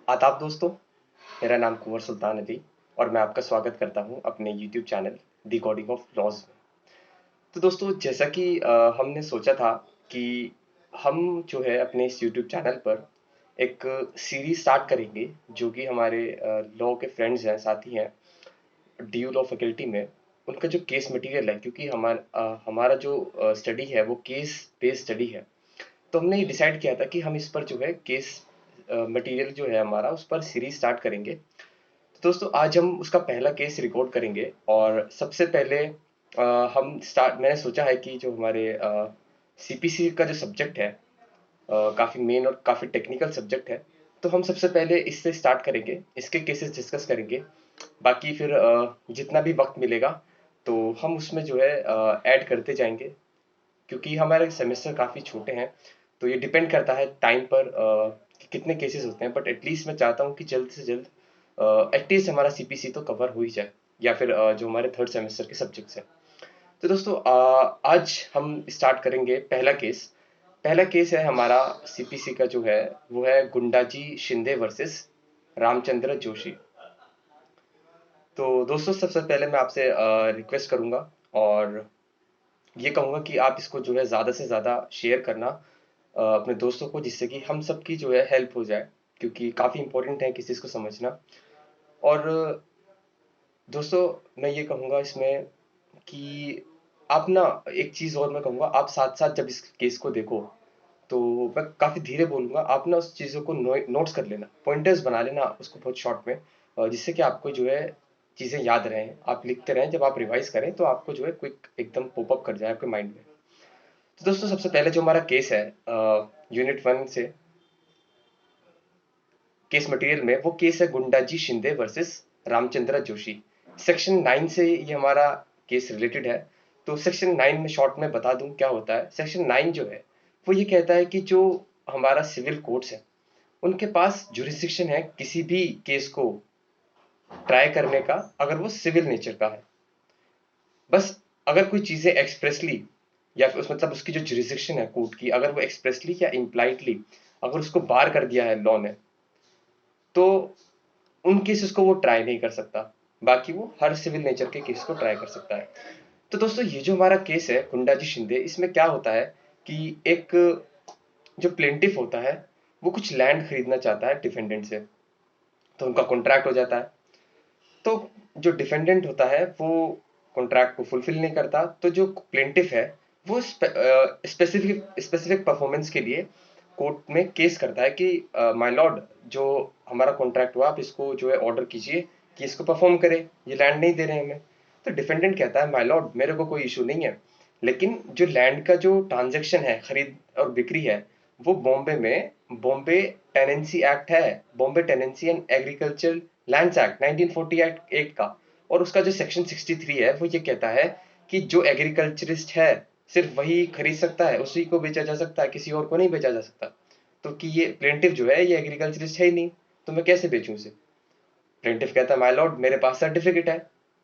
आदाब दोस्तों, मेरा नाम कुंवर सुल्तान अली और मैं आपका स्वागत करता हूं अपने YouTube channel the coding of laws में। तो दोस्तों जैसा कि हमने सोचा था कि हम जो है अपने इस यूट्यूब चैनल पर एक सीरीज स्टार्ट करेंगे जो कि हमारे लॉ के फ्रेंड्स हैं, साथी हैं डी लॉ फैकल्टी में। उनका जो केस मटेरियल है, क्योंकि हमारा जो स्टडी है वो केस बेस्ड स्टडी है। तो हमने ये डिसाइड किया था कि हम इस पर जो है केस मटेरियल जो है हमारा उस पर सीरीज स्टार्ट करेंगे। तो दोस्तों आज हम उसका पहला केस रिकॉर्ड करेंगे और सबसे पहले हम स्टार्ट मैंने सोचा है कि जो हमारे सीपीसी का जो सब्जेक्ट है काफ़ी मेन और काफ़ी टेक्निकल सब्जेक्ट है। तो हम सबसे पहले इससे स्टार्ट करेंगे, इसके केसेस डिस्कस करेंगे। बाकी फिर जितना भी वक्त मिलेगा तो हम उसमें जो है ऐड करते जाएंगे, क्योंकि हमारे सेमेस्टर काफ़ी छोटे हैं। तो ये डिपेंड करता है टाइम पर कि कितने केसेस होते हैं, बट एटलीस्ट मैं चाहता हूँ कि जल्द से जल्द एटलीस्ट हमारा सीपीसी तो कवर हो ही जाए, या फिर जो हमारे थर्ड सेमेस्टर के सब्जेक्ट्स हैं। तो दोस्तों आज हम स्टार्ट करेंगे पहला केस। पहला केस है हमारा सीपीसी का जो है वो है गुंडाजी शिंदे वर्सेस रामचंद्र जोशी। तो दोस्तों सबसे पहले मैं आपसे रिक्वेस्ट करूंगा और ये कहूंगा कि आप इसको जो है ज़्यादा से ज़्यादा शेयर करना अपने दोस्तों को, जिससे कि हम सबकी जो है हेल्प हो जाए, क्योंकि काफ़ी इंपॉर्टेंट है किसी चीज़ को समझना। और दोस्तों मैं ये कहूँगा इसमें कि आप ना, एक चीज़ और मैं कहूँगा, आप साथ साथ जब इस केस को देखो तो मैं काफ़ी धीरे बोलूँगा, आप ना उस चीज़ों को नोट्स कर लेना, पॉइंटर्स बना लेना उसको बहुत शॉर्ट में, जिससे कि आपको जो है चीज़ें याद रहें, आप लिखते रहें, जब आप रिवाइज करें तो आपको जो है क्विक एकदम पॉपअप कर जाए आपके माइंड में। तो दोस्तों सबसे पहले जो हमारा केस है यूनिट वन से केस मटेरियल में, वो केस है गुंडाजी शिंदे वर्सेस रामचंद्र जोशी। सेक्शन 9 से ये हमारा केस रिलेटेड है। तो सेक्शन 9 में शॉर्ट में बता दूं क्या होता है। सेक्शन 9 जो है वो ये कहता है कि जो हमारा सिविल कोर्ट्स है उनके पास जुरिस्डिक्शन है किसी भी केस को ट्राई करने का, अगर वो सिविल नेचर का है। बस अगर कोई चीजें एक्सप्रेसली, या फिर मतलब उसकी जो जुरिस्डिक्शन है कोर्ट की, अगर वो एक्सप्रेसली या इम्प्लाइडली अगर उसको बार कर दिया है लॉ ने, तो उन केसेस को वो ट्राई नहीं कर सकता। बाकी वो हर सिविल नेचर के केस को ट्राई कर सकता है। तो दोस्तों ये जो हमारा केस है गुंडाजी शिंदे, इसमें क्या होता है कि एक जो प्लेंटिफ होता है वो कुछ लैंड खरीदना चाहता है डिफेंडेंट से। तो उनका कॉन्ट्रैक्ट हो जाता है। तो जो डिफेंडेंट होता है वो कॉन्ट्रैक्ट को फुलफिल नहीं करता, तो जो प्लेंटिफ है वो स्पेसिफिक स्पेसिफिक परफॉर्मेंस के लिए कोर्ट में केस करता है कि माय लॉर्ड, जो हमारा कॉन्ट्रैक्ट हुआ आप इसको जो है ऑर्डर कीजिए कि इसको परफॉर्म करे, ये लैंड नहीं दे रहे हैं हमें। तो डिफेंडेंट कहता है माय लॉर्ड मेरे को कोई इशू नहीं है, लेकिन जो लैंड का जो ट्रांजेक्शन है, खरीद और बिक्री है, वो बॉम्बे में बॉम्बे टेनेंसी एक्ट है, Bombay tenancy and agriculture lands act 1948 act का। और उसका जो सेक्शन 63 है वो ये कहता है कि जो एग्रीकल्चरिस्ट है सिर्फ वही खरीद सकता है, उसी को बेचा जा सकता है, किसी और को नहीं बेचा जा सकता। तो कि ये प्लेंटिफ जो है ये एग्रीकल्चरिस्ट है ही नहीं, तो मैं कैसे बेचूं इसे। प्लेंटिफ कहता है माय लॉर्ड मेरे पास सर्टिफिकेट है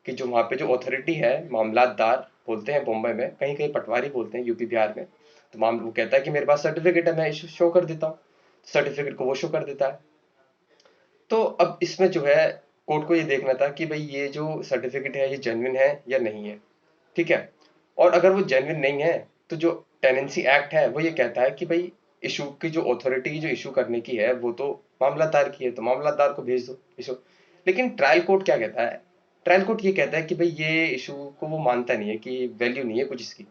कि जो वहाँ पे जो अथॉरिटी है, मामलातदार बोलते हैं बॉम्बे में, कहीं कहीं पटवारी बोलते हैं यूपी बिहार में। तो माम वो कहता है कि मेरे पास सर्टिफिकेट है, मैं शो कर देता हूँ। सर्टिफिकेट को वो शो कर देता है। तो अब इसमें जो है कोर्ट को ये देखना था कि भाई ये जो सर्टिफिकेट है ये जेन्युइन है या नहीं है। ठीक है। और अगर वो जेन्युइन नहीं है तो जो टेनेंसी एक्ट है वो ये कहता है कि भाई इशू की जो अथॉरिटी की जो इशू करने की है वो तो मामलादार की है, तो मामलादार को भेज दो इशू। लेकिन ट्रायल कोर्ट क्या कहता है, ट्रायल कोर्ट ये कहता है कि भाई ये इशू को वो मानता नहीं है, कि वैल्यू नहीं है कुछ इसकी।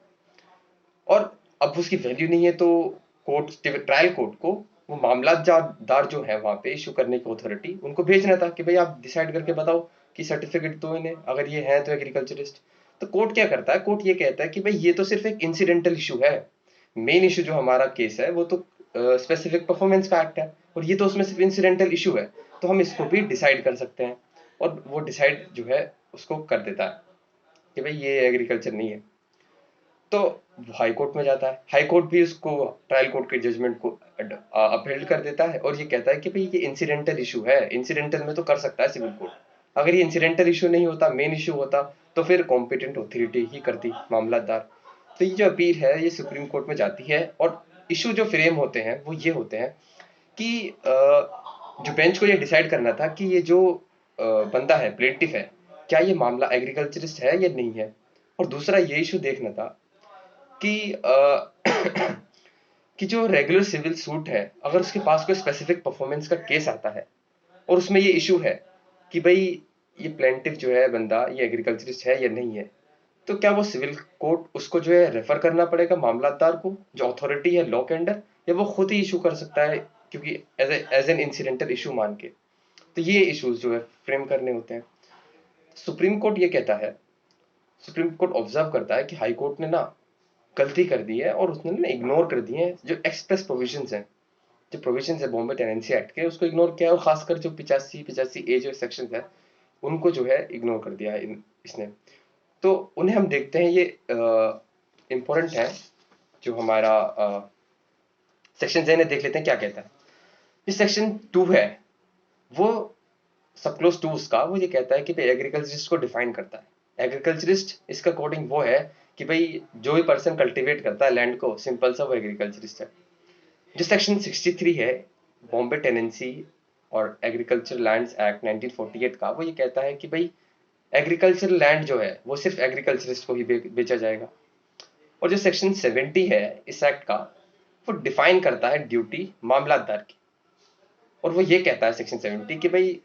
और अब उसकी वैल्यू नहीं है तो ट्रायल कोर्ट को वो मामलादार जो है वहां पे इशू करने की अथॉरिटी, उनको भेजना था कि भाई आप डिसाइड करके बताओ कि सर्टिफिकेट दो इन्हें, अगर ये है तो एग्रीकल्चरिस्ट। तो कोर्ट क्या करता है, कोर्ट ये कहता है कि भाई ये तो सिर्फ एक इंसिडेंटल इशू है, मेन इशू जो हमारा केस है वो तो स्पेसिफिक परफॉर्मेंस का एक्ट है, और ये तो उसमें सिर्फ इंसिडेंटल इशू है। तो हम इसको भी डिसाइड कर सकते हैं। और वो डिसाइड जो है उसको कर देता है कि भाई ये एग्रीकल्चर नहीं है। तो हाई कोर्ट में जाता है, हाई कोर्ट भी उसको ट्रायल कोर्ट के जजमेंट को अपहेल्ड कर देता है और ये कहता है कि भाई ये इंसिडेंटल इशू है, इंसिडेंटल में तो कर सकता है सिविल कोर्ट। अगर ये इंसिडेंटल इशू नहीं होता, मेन इशू होता, तो फिर कॉम्पिटेंट अथॉरिटी ही करती, मामलादार। तो ये जो अपील है ये सुप्रीम कोर्ट में जाती है, और इशू जो फ्रेम होते हैं वो ये होते हैं कि जो बेंच को ये डिसाइड करना था कि ये जो बंदा है, प्लेंटिफ है, क्या ये मामला एग्रीकल्चरिस्ट है या नहीं है। और दूसरा ये इशू देखना था कि कि जो रेगुलर सिविल सूट है, अगर उसके पास कोई स्पेसिफिक परफॉर्मेंस का केस आता है और उसमें ये इशू है कि भाई ये प्लेंटिफ जो है बंदा, ये एग्रीकल्चरिस्ट है या नहीं है, तो क्या वो सिविल कोर्ट उसको जो है रेफर करना पड़ेगा मामलादार को, जो अथॉरिटी है लॉ के अंडर, या वो खुद ही इशू कर सकता है, क्योंकि एज एन इंसिडेंटल इशू मान के। तो ये इश्यूज जो है फ्रेम करने होते हैं। सुप्रीम कोर्ट ये कहता है, सुप्रीम कोर्ट ऑब्जर्व करता है कि हाई कोर्ट ने ना गलती कर दी है और उसने ना इग्नोर कर दिए हैं जो एक्सप्रेस प्रोविजंस हैं, जो प्रोविजंस है बॉम्बे टेनेंसी एक्ट के, उसको इग्नोर किया है। और खासकर जो 85 ए जो सेक्शन है उनको जो है इग्नोर कर दिया है इसने। तो उन्हें हम देखते हैं, ये इंपॉर्टेंट है। जो हमारा सेक्शन है देख लेते हैं क्या कहता है। ये सेक्शन 2 है, वो सब क्लोज 2 उसका, वो ये कहता है कि भाई एग्रीकल्चरिस्ट को डिफाइन करता है। एग्रीकल्चरिस्ट इसका अकॉर्डिंग वो है कि भाई जो भी पर्सन कल्टीवेट करता है लैंड को, सिंपल सा वो एग्रीकल्चरिस्ट है। जो सेक्शन 63 है बॉम्बे टेनेंसी और एग्रीकल्चर लैंड्स एक्ट 1948 का, वो ये कहता है कि भाई एग्रीकल्चर लैंड जो है वो सिर्फ एग्रीकल्चरिस्ट को ही बेचा जाएगा। और जो सेक्शन 70 है इस एक्ट का, वो डिफाइन करता है ड्यूटी मामलादार की। और वो ये कहता है सेक्शन 70 कि भाई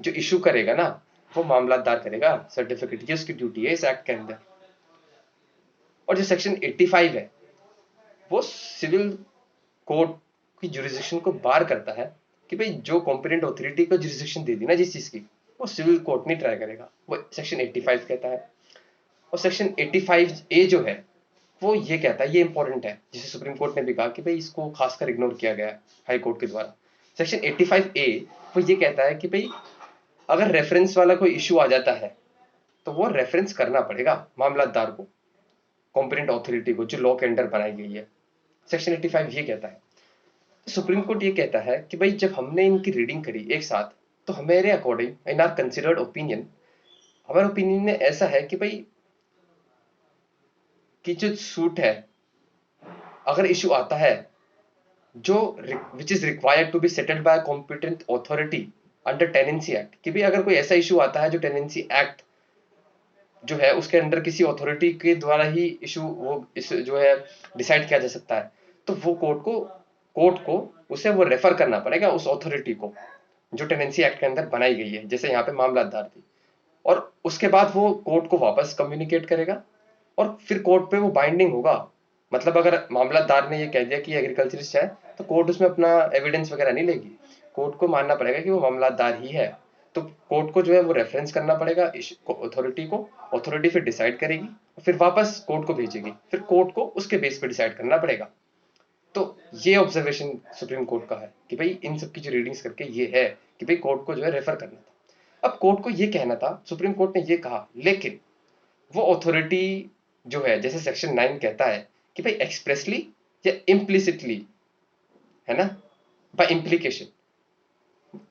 जो इशू करेगा ना वो मामलादार करेगा सर्टिफिकेट, ये उसकी ड्यूटी है इस एक्ट के अंदर। और जो सेक्शन 85 है वो सिविल कोर्ट की जुरिस्डिक्शन को बार करता है कि भाई जो कॉम्पिटेंट अथॉरिटी को जुरिस्डिक्शन दे दी ना जिस चीज की, वो सिविल कोर्ट नहीं ट्राई करेगा, वो सेक्शन 85 कहता है। और सेक्शन 85 ए जो है वो ये कहता है, ये इंपॉर्टेंट है, जिसे सुप्रीम कोर्ट ने भी कहा कि भाई इसको खासकर इग्नोर किया गया है हाई कोर्ट के द्वारा। सेक्शन 85 ए वो ये कहता है कि भाई अगर रेफरेंस वाला कोई इशू आ जाता है तो वो रेफरेंस करना पड़ेगा मामलादार को, कॉम्पिटेंट अथॉरिटी को, जो लॉ के अंडर बनाई गई है। सेक्शन 85 ये कहता है। सुप्रीम कोर्ट ये कहता है कि भाई जब हमने इनकी रीडिंग करी एक साथ, तो हमारे according in are considered opinion, हमारे ओपिनियन में ऐसा है कि भाई कि जो सूट है, अगर इशू आता है जो which is required to be settled by competent authority under tenancy act, कि भाई अगर कोई ऐसा इशू आता है जो टेनेंसी एक्ट जो है उसके अंडर किसी अथॉरिटी के द्वारा ही इशू वो इस जो है डिसाइड किया जा सकता है, तो वो कोर्ट को उसे वो रेफर करना पड़ेगा उस अथॉरिटी को जो टेनेंसी एक्ट के अंदर बनाई गई है, जैसे यहाँ पे मामलादार थी। और उसके बाद वो कोर्ट को वापस कम्युनिकेट करेगा और फिर कोर्ट पे वो बाइंडिंग होगा। मतलब अगर मामलादार ने ये कह दिया कि एग्रीकल्चरिस्ट है, तो कोर्ट उसमें अपना एविडेंस वगैरह नहीं लेगी, कोर्ट को मानना पड़ेगा कि वो मामलादार ही है। तो कोर्ट को जो है वो रेफरेंस करना पड़ेगा अथॉरिटी को, अथॉरिटी फिर डिसाइड करेगी, फिर वापस कोर्ट को भेजेगी, फिर कोर्ट को उसके बेस पे डिसाइड करना पड़ेगा। तो ये ऑब्जर्वेशन सुप्रीम कोर्ट का है कि भाई इन सब की जो रीडिंग्स करके ये है कि भाई कोर्ट को जो है रेफर करना था। अब कोर्ट को ये कहना था, सुप्रीम कोर्ट ने ये कहा, लेकिन वो अथॉरिटी जो है, जैसे सेक्शन 9 कहता है कि भाई एक्सप्रेसली या इम्प्लिसिटली, है ना, बाय इम्प्लीकेशन,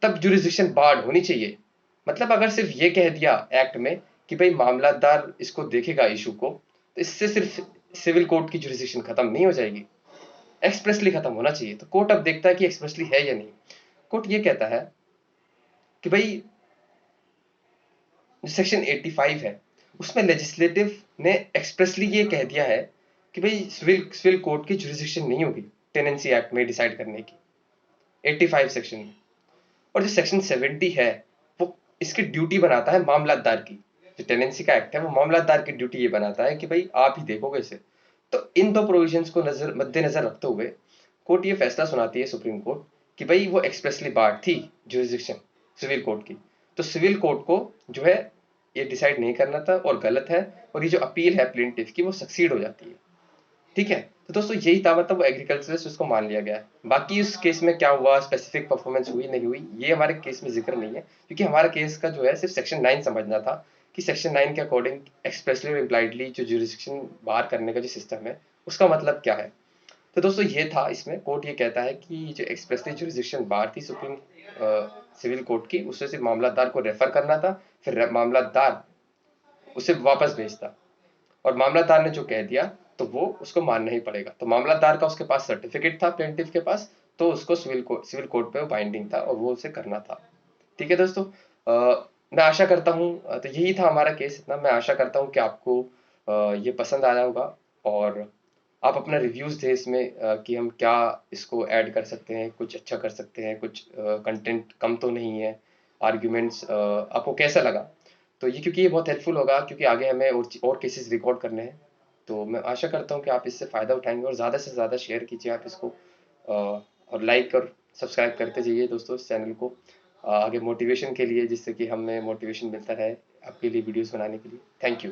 तब जुरिस्डिक्शन बार्ड होनी चाहिए। मतलब अगर सिर्फ ये कह दिया एक्ट में कि भाई मामलादार इसको देखेगा इशू को, तो इससे सिर्फ सिविल कोर्ट की जुरिस्डिक्शन खत्म नहीं हो जाएगी, एक्सप्रेसली खत्म होना चाहिए। तो कोर्ट अब देखता है कि एक्सप्रेसली है या नहीं। कोर्ट ये कहता है कि भाई जो सेक्शन 85 है उसमें लेजिस्लेटिव ने एक्सप्रेसली ये कह दिया है कि भाई सिविल कोर्ट की जुरिस्डिक्शन नहीं होगी टेनेंसी एक्ट में डिसाइड करने की, 85 सेक्शन में। और जो सेक्शन 70 है वो इसकी ड्यूटी बनाता है मामलादार की, जो टेनेंसी का एक्ट है वो मामलादार की ड्यूटी ये बनाता है कि भाई आप ही देखोगे इसे। तो इन दो प्रोविजंस को मद्देनजर रखते हुए कोर्ट ये फैसला सुनाती है सुप्रीम कोर्ट कि भाई वो एक्सप्रेसली बार्ड थी जुरिस्डिक्शन सिविल कोर्ट की, तो सिविल कोर्ट को जो है ये डिसाइड नहीं करना था और गलत है, और ये जो अपील है प्लेंटिफ की वो सक्सीड हो जाती है। ठीक है, तो दोस्तों यही था, मतलब वो एग्रीकल्चरिस्ट उसको मान लिया गया है। बाकी उस केस में क्या हुआ, स्पेसिफिक परफॉर्मेंस हुई नहीं हुई, ये हमारे केस में जिक्र नहीं है, क्योंकि हमारा केस का जो है सिर्फ सेक्शन 9 समझना था कि सेक्शन 9 के अकॉर्डिंग एक्सप्रेसली और इम्प्लाइडली जो जुरिस्डिक्शन बाहर करने का जो सिस्टम है उसका मतलब क्या है। तो दोस्तों ये था, इसमें कोर्ट ये कहता है कि जो एक्सप्रेसली जुरिस्डिक्शन बाहर थी सुप्रीम सिविल कोर्ट की, उससे सिर्फ मामलादार को रेफर करना था, फिर मामलादार उसे वापस भेजता, और मामलादार ने जो कह दिया तो वो उसको मानना ही पड़ेगा। तो मामलादार का उसके पास सर्टिफिकेट था प्लेंटिफ के पास, तो उसको सिविल कोर्ट पे बाइंडिंग था और वो उसे करना था। ठीक है दोस्तों, मैं आशा करता हूँ, तो यही था हमारा केस इतना। मैं आशा करता हूँ कि आपको ये पसंद आया होगा और आप अपना रिव्यूज़ दें इसमें, कि हम क्या इसको ऐड कर सकते हैं, कुछ अच्छा कर सकते हैं, कुछ कंटेंट कम तो नहीं है, आर्ग्यूमेंट्स आपको कैसा लगा। तो ये क्योंकि ये बहुत हेल्पफुल होगा, क्योंकि आगे हमें और केसेस रिकॉर्ड करने हैं। तो मैं आशा करता हूँ कि आप इससे फ़ायदा उठाएंगे और ज़्यादा से ज़्यादा शेयर कीजिए आप इसको, और लाइक और सब्सक्राइब करते जाइए दोस्तों इस चैनल को, आगे मोटिवेशन के लिए, जिससे कि हमें मोटिवेशन मिलता रहे आपके लिए वीडियोस बनाने के लिए। Thank you.